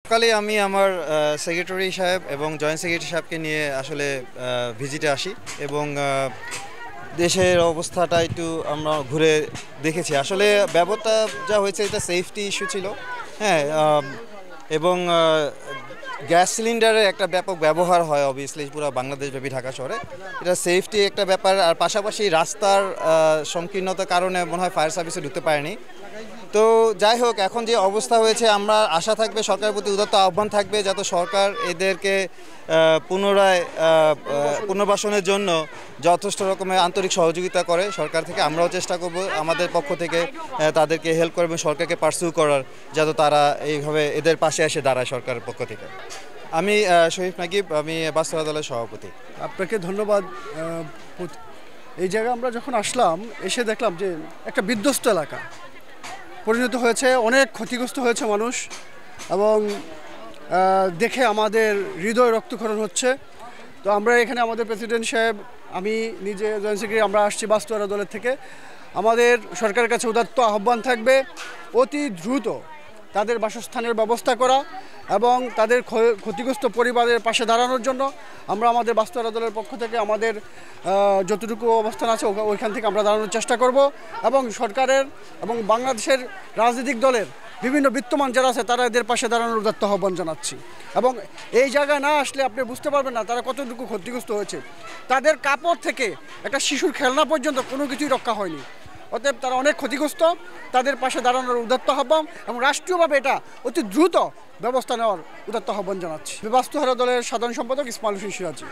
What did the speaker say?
সকালে আমি আমার সেক্রেটারি সাহেব এবং জয়েন্ট সেক্রেটারি সাহেবকে নিয়ে আসলে ভিজিটে আসি এবং দেশের অবস্থাটা একটু আমরা ঘুরে দেখেছি। আসলে ব্যাপারটা যা হয়েছে এটা সেফটি ইস্যু ছিল। হ্যাঁ, এবং গ্যাস সিলিন্ডারের একটা ব্যাপক ব্যবহার হয় অবভিয়াসলি পুরো বাংলাদেশব্যাপী ঢাকা শহরে। এটা সেফটি একটা ব্যাপার, আর পাশাপাশি রাস্তার সংকীর্ণতার কারণে মনে হয় ফায়ার সার্ভিসে ঢুকতে পারেনি। তো যাই হোক, এখন যে অবস্থা হয়েছে আমরা আশা থাকবে সরকারের প্রতি উদাত্ত আহ্বান থাকবে যাতে সরকার এদেরকে পুনরায় পুনর্বাসনের জন্য যথেষ্ট রকমের আন্তরিক সহযোগিতা করে সরকার থেকে। আমরাও চেষ্টা করব আমাদের পক্ষ থেকে তাদেরকে হেল্প করবে, সরকারকে পার্সু করার, যাতে তারা এইভাবে এদের পাশে এসে দাঁড়ায় সরকারের পক্ষ থেকে। আমি শরীফ নাকিব, আমি বাস্তবতা দলের সভাপতি। আপনাকে ধন্যবাদ। এই জায়গায় আমরা যখন আসলাম, এসে দেখলাম যে একটা বিধ্বস্ত এলাকা পরিণত হয়েছে, অনেক ক্ষতিগ্রস্ত হয়েছে মানুষ, এবং দেখে আমাদের হৃদয় রক্তক্ষরণ হচ্ছে। তো আমরা এখানে আমাদের প্রেসিডেন্ট সাহেব, আমি নিজে জয়েন্ট সেক্রেটারি, আমরা আসছি বাস্তবতা দলের থেকে। আমাদের সরকারের কাছে উদাত্ত আহ্বান থাকবে অতি দ্রুত তাদের বাসস্থানের ব্যবস্থা করা এবং তাদের ক্ষতিগ্রস্ত পরিবারের পাশে দাঁড়ানোর জন্য আমরা আমাদের বাস্তবতা দলের পক্ষ থেকে আমাদের যতটুকু অবস্থান আছে ওইখান থেকে আমরা দাঁড়ানোর চেষ্টা করব, এবং সরকারের এবং বাংলাদেশের রাজনৈতিক দলের বিভিন্ন বিত্তমান যারা আছে তারা এদের পাশে দাঁড়ানোর উদাত্ত আহ্বান জানাচ্ছি। এবং এই জায়গায় না আসলে আপনি বুঝতে পারবেন না তারা কতটুকু ক্ষতিগ্রস্ত হয়েছে। তাদের কাপড় থেকে একটা শিশুর খেলনা পর্যন্ত কোনো কিছুই রক্ষা হয়নি। অতএব তারা অনেক ক্ষতিগ্রস্ত, তাদের পাশে দাঁড়ানোর উদাত্ত আহ্বান এবং রাষ্ট্রীয়ভাবে এটা অতি দ্রুত ব্যবস্থা নেওয়ার উদাত্ত আহ্বান জানাচ্ছি। বাস্তবতা দলের সাধারণ সম্পাদক ইসমাইল হোসেন সিরাজি।